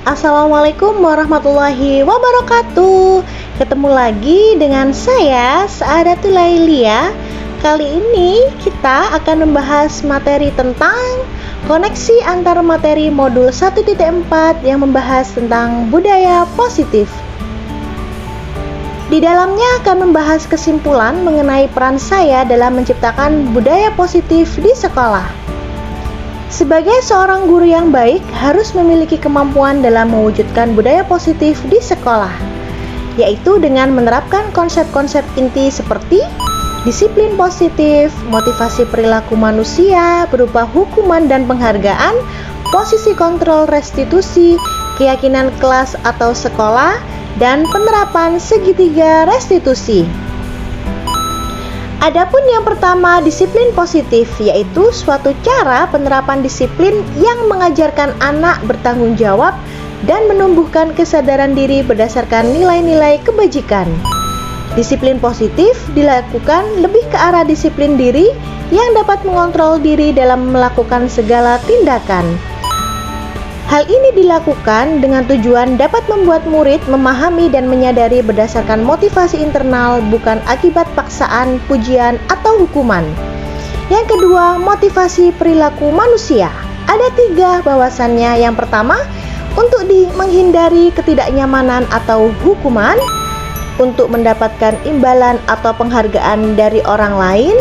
Assalamualaikum warahmatullahi wabarakatuh. Ketemu lagi dengan saya, Saadatul Lailia. Kali ini kita akan membahas materi tentang koneksi antar materi modul 1.4 yang membahas tentang budaya positif. Di dalamnya akan membahas kesimpulan mengenai peran saya dalam menciptakan budaya positif di sekolah. Sebagai seorang guru yang baik, harus memiliki kemampuan dalam mewujudkan budaya positif di sekolah, yaitu dengan menerapkan konsep-konsep inti seperti disiplin positif, motivasi perilaku manusia berupa hukuman dan penghargaan, posisi kontrol restitusi, keyakinan kelas atau sekolah, dan penerapan segitiga restitusi. Adapun yang pertama, disiplin positif, yaitu suatu cara penerapan disiplin yang mengajarkan anak bertanggung jawab dan menumbuhkan kesadaran diri berdasarkan nilai-nilai kebajikan. Disiplin positif dilakukan lebih ke arah disiplin diri yang dapat mengontrol diri dalam melakukan segala tindakan. Hal ini dilakukan dengan tujuan dapat membuat murid memahami dan menyadari berdasarkan motivasi internal, bukan akibat paksaan, pujian, atau hukuman. Yang kedua, motivasi perilaku manusia. Ada 3 bahwasannya. Yang pertama, untuk menghindari ketidaknyamanan atau hukuman, untuk mendapatkan imbalan atau penghargaan dari orang lain,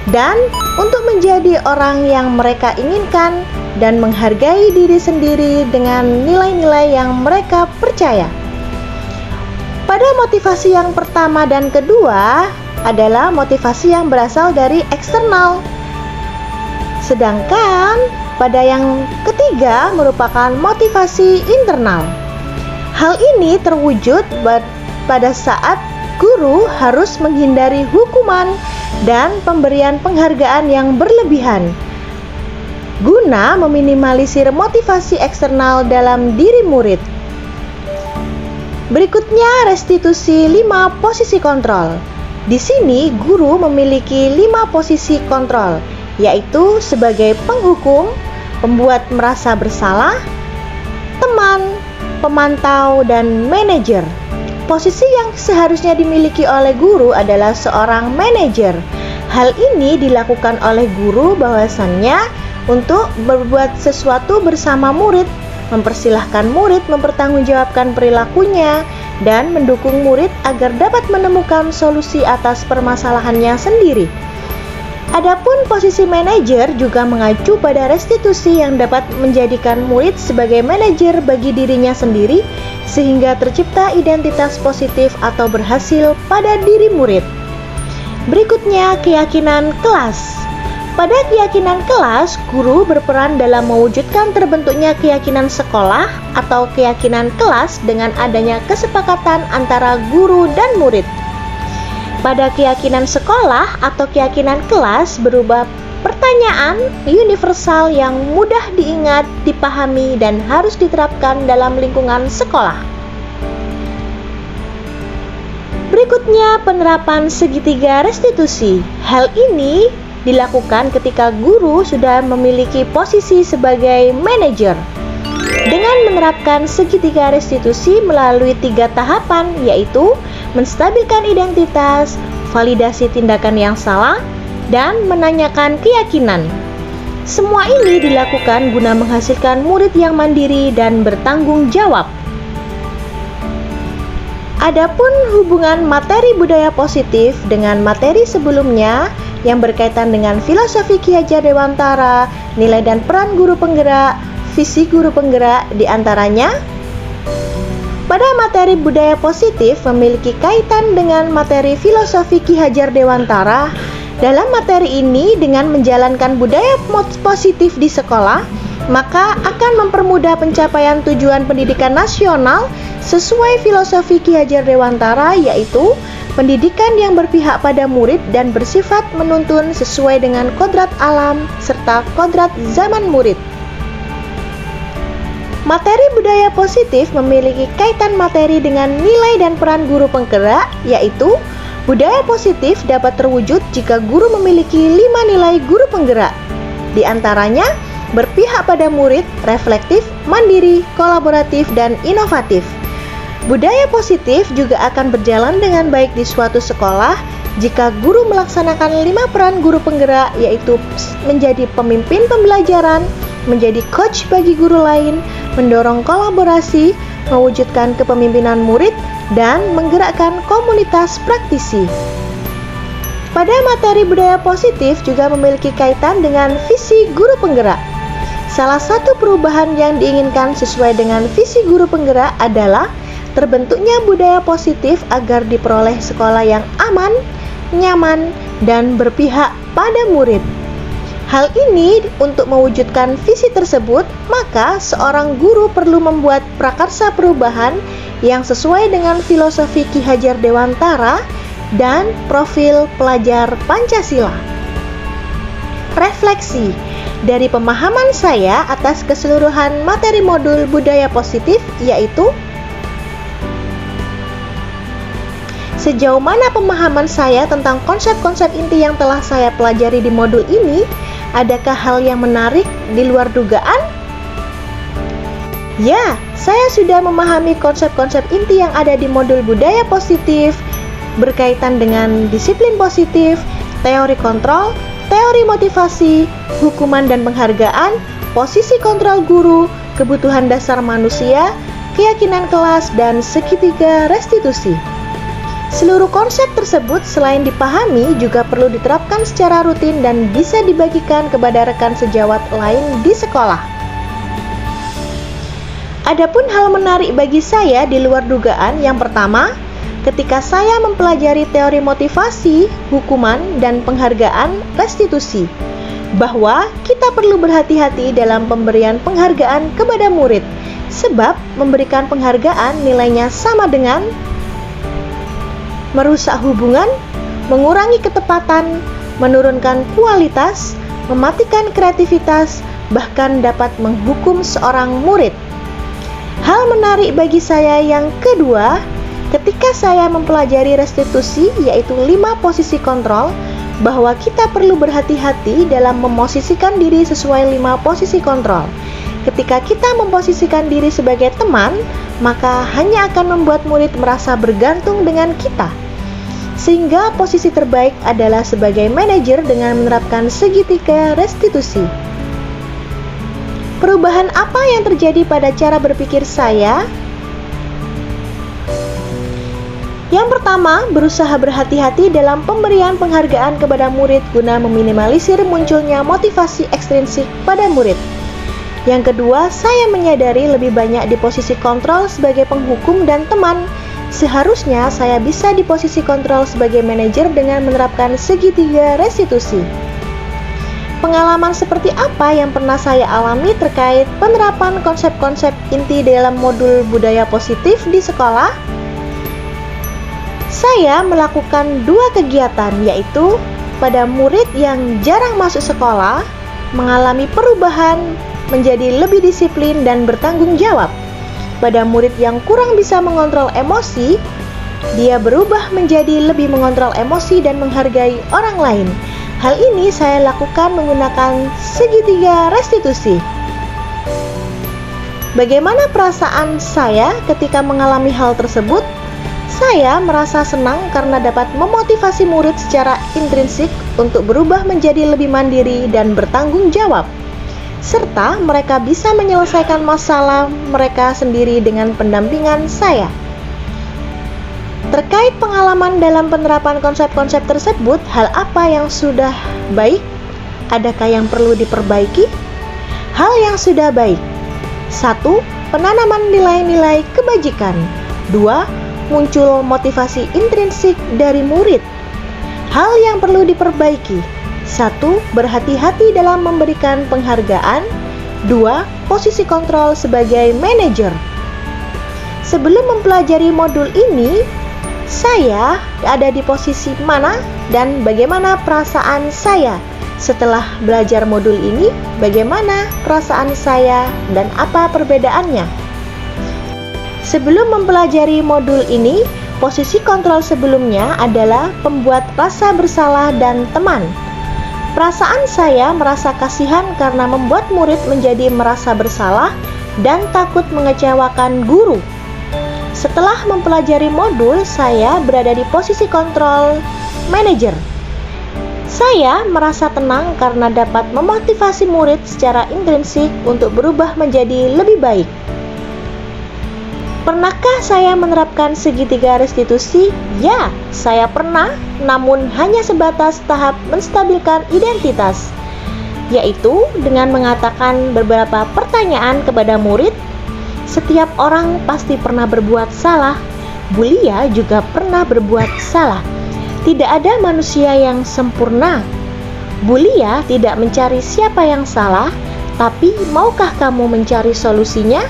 dan untuk menjadi orang yang mereka inginkan dan menghargai diri sendiri dengan nilai-nilai yang mereka percaya. Pada motivasi yang pertama dan kedua adalah motivasi yang berasal dari eksternal, sedangkan pada yang ketiga merupakan motivasi internal. Hal ini terwujud pada saat guru harus menghindari hukuman dan pemberian penghargaan yang berlebihan, guna meminimalisir motivasi eksternal dalam diri murid. Berikutnya, restitusi 5 posisi kontrol. Di sini guru memiliki 5 posisi kontrol, yaitu sebagai penghukum, pembuat merasa bersalah, teman, pemantau, dan manajer. Posisi yang seharusnya dimiliki oleh guru adalah seorang manajer. Hal ini dilakukan oleh guru bahwasannya untuk berbuat sesuatu bersama murid, mempersilahkan murid mempertanggungjawabkan perilakunya, dan mendukung murid agar dapat menemukan solusi atas permasalahannya sendiri. Adapun posisi manajer juga mengacu pada restitusi yang dapat menjadikan murid sebagai manajer bagi dirinya sendiri, sehingga tercipta identitas positif atau berhasil pada diri murid. Berikutnya, keyakinan kelas. Pada keyakinan kelas, guru berperan dalam mewujudkan terbentuknya keyakinan sekolah atau keyakinan kelas dengan adanya kesepakatan antara guru dan murid. Pada keyakinan sekolah atau keyakinan kelas berubah pertanyaan universal yang mudah diingat, dipahami, dan harus diterapkan dalam lingkungan sekolah. Berikutnya, penerapan segitiga restitusi. Hal ini dilakukan ketika guru sudah memiliki posisi sebagai manajer. Dengan menerapkan segitiga restitusi melalui 3 tahapan, yaitu menstabilkan identitas, validasi tindakan yang salah, dan menanyakan keyakinan. Semua ini dilakukan guna menghasilkan murid yang mandiri dan bertanggung jawab. Adapun hubungan materi budaya positif dengan materi sebelumnya yang berkaitan dengan filosofi Ki Hajar Dewantara, nilai dan peran guru penggerak, visi guru penggerak diantaranya. Pada materi budaya positif memiliki kaitan dengan materi filosofi Ki Hajar Dewantara. Dalam materi ini, dengan menjalankan budaya positif di sekolah, maka akan mempermudah pencapaian tujuan pendidikan nasional sesuai filosofi Ki Hajar Dewantara, yaitu pendidikan yang berpihak pada murid dan bersifat menuntun sesuai dengan kodrat alam serta kodrat zaman murid. Materi budaya positif memiliki kaitan materi dengan nilai dan peran guru penggerak, yaitu budaya positif dapat terwujud jika guru memiliki 5 nilai guru penggerak. Di antaranya, berpihak pada murid, reflektif, mandiri, kolaboratif, dan inovatif. Budaya positif juga akan berjalan dengan baik di suatu sekolah jika guru melaksanakan 5 peran guru penggerak, yaitu menjadi pemimpin pembelajaran, menjadi coach bagi guru lain, mendorong kolaborasi, mewujudkan kepemimpinan murid, dan menggerakkan komunitas praktisi. Pada materi budaya positif juga memiliki kaitan dengan visi guru penggerak. Salah satu perubahan yang diinginkan sesuai dengan visi guru penggerak adalah terbentuknya budaya positif agar diperoleh sekolah yang aman, nyaman, dan berpihak pada murid. Hal ini untuk mewujudkan visi tersebut, maka seorang guru perlu membuat prakarsa perubahan yang sesuai dengan filosofi Ki Hajar Dewantara dan profil pelajar Pancasila. Refleksi dari pemahaman saya atas keseluruhan materi modul budaya positif, yaitu sejauh mana pemahaman saya tentang konsep-konsep inti yang telah saya pelajari di modul ini. Adakah hal yang menarik di luar dugaan? Ya, saya sudah memahami konsep-konsep inti yang ada di modul budaya positif berkaitan dengan disiplin positif, teori kontrol, teori motivasi, hukuman dan penghargaan, posisi kontrol guru, kebutuhan dasar manusia, keyakinan kelas, dan segitiga restitusi. Seluruh konsep tersebut selain dipahami juga perlu diterapkan secara rutin dan bisa dibagikan kepada rekan sejawat lain di sekolah. Adapun hal menarik bagi saya di luar dugaan, yang pertama, ketika saya mempelajari teori motivasi, hukuman, dan penghargaan restitusi, bahwa kita perlu berhati-hati dalam pemberian penghargaan kepada murid, sebab memberikan penghargaan nilainya sama dengan merusak hubungan, mengurangi ketepatan, menurunkan kualitas, mematikan kreativitas, bahkan dapat menghukum seorang murid. Hal menarik bagi saya yang kedua, ketika saya mempelajari restitusi, yaitu 5 posisi kontrol, bahwa kita perlu berhati-hati dalam memosisikan diri sesuai 5 posisi kontrol. Ketika kita memposisikan diri sebagai teman, maka hanya akan membuat murid merasa bergantung dengan kita. Sehingga posisi terbaik adalah sebagai manajer dengan menerapkan segitiga restitusi. Perubahan apa yang terjadi pada cara berpikir saya? Yang pertama, berusaha berhati-hati dalam pemberian penghargaan kepada murid guna meminimalisir munculnya motivasi ekstrinsik pada murid. Yang kedua, saya menyadari lebih banyak di posisi kontrol sebagai penghukum dan teman. Seharusnya saya bisa di posisi kontrol sebagai manajer dengan menerapkan segitiga restitusi. Pengalaman seperti apa yang pernah saya alami terkait penerapan konsep-konsep inti dalam modul budaya positif di sekolah? Saya melakukan 2 kegiatan, yaitu pada murid yang jarang masuk sekolah, mengalami perubahan menjadi lebih disiplin dan bertanggung jawab. Pada murid yang kurang bisa mengontrol emosi, dia berubah menjadi lebih mengontrol emosi dan menghargai orang lain. Hal ini saya lakukan menggunakan segitiga restitusi. Bagaimana perasaan saya ketika mengalami hal tersebut? Saya merasa senang karena dapat memotivasi murid secara intrinsik untuk berubah menjadi lebih mandiri dan bertanggung jawab, serta mereka bisa menyelesaikan masalah mereka sendiri dengan pendampingan saya. Terkait pengalaman dalam penerapan konsep-konsep tersebut, hal apa yang sudah baik? Adakah yang perlu diperbaiki? Hal yang sudah baik: 1. Penanaman nilai-nilai kebajikan. 2. Muncul motivasi intrinsik dari murid. Hal yang perlu diperbaiki: 1. Berhati-hati dalam memberikan penghargaan. 2. Posisi kontrol sebagai manajer. Sebelum mempelajari modul ini, saya ada di posisi mana dan bagaimana perasaan saya? Setelah belajar modul ini, bagaimana perasaan saya dan apa perbedaannya? Sebelum mempelajari modul ini, posisi kontrol sebelumnya adalah pembuat rasa bersalah dan teman. Perasaan saya merasa kasihan karena membuat murid menjadi merasa bersalah dan takut mengecewakan guru. Setelah mempelajari modul, saya berada di posisi kontrol manajer. Saya merasa tenang karena dapat memotivasi murid secara intrinsik untuk berubah menjadi lebih baik. Pernahkah saya menerapkan segitiga restitusi? Ya, saya pernah, namun hanya sebatas tahap menstabilkan identitas, yaitu dengan mengatakan beberapa pertanyaan kepada murid. Setiap orang pasti pernah berbuat salah. Bulia juga pernah berbuat salah. Tidak ada manusia yang sempurna. Bulia tidak mencari siapa yang salah, tapi maukah kamu mencari solusinya?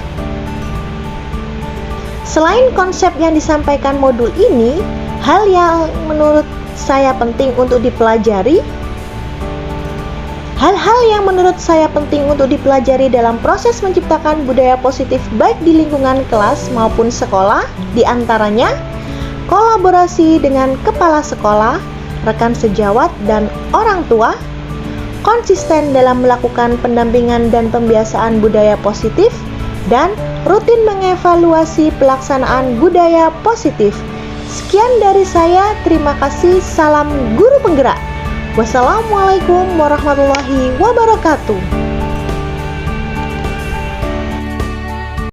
Selain konsep yang disampaikan modul ini, hal yang menurut saya penting untuk dipelajari dalam proses menciptakan budaya positif baik di lingkungan kelas maupun sekolah, diantaranya kolaborasi dengan kepala sekolah, rekan sejawat, dan orang tua, konsisten dalam melakukan pendampingan dan pembiasaan budaya positif, dan rutin mengevaluasi pelaksanaan budaya positif. Sekian dari saya, terima kasih, salam guru penggerak. Wassalamualaikum warahmatullahi wabarakatuh.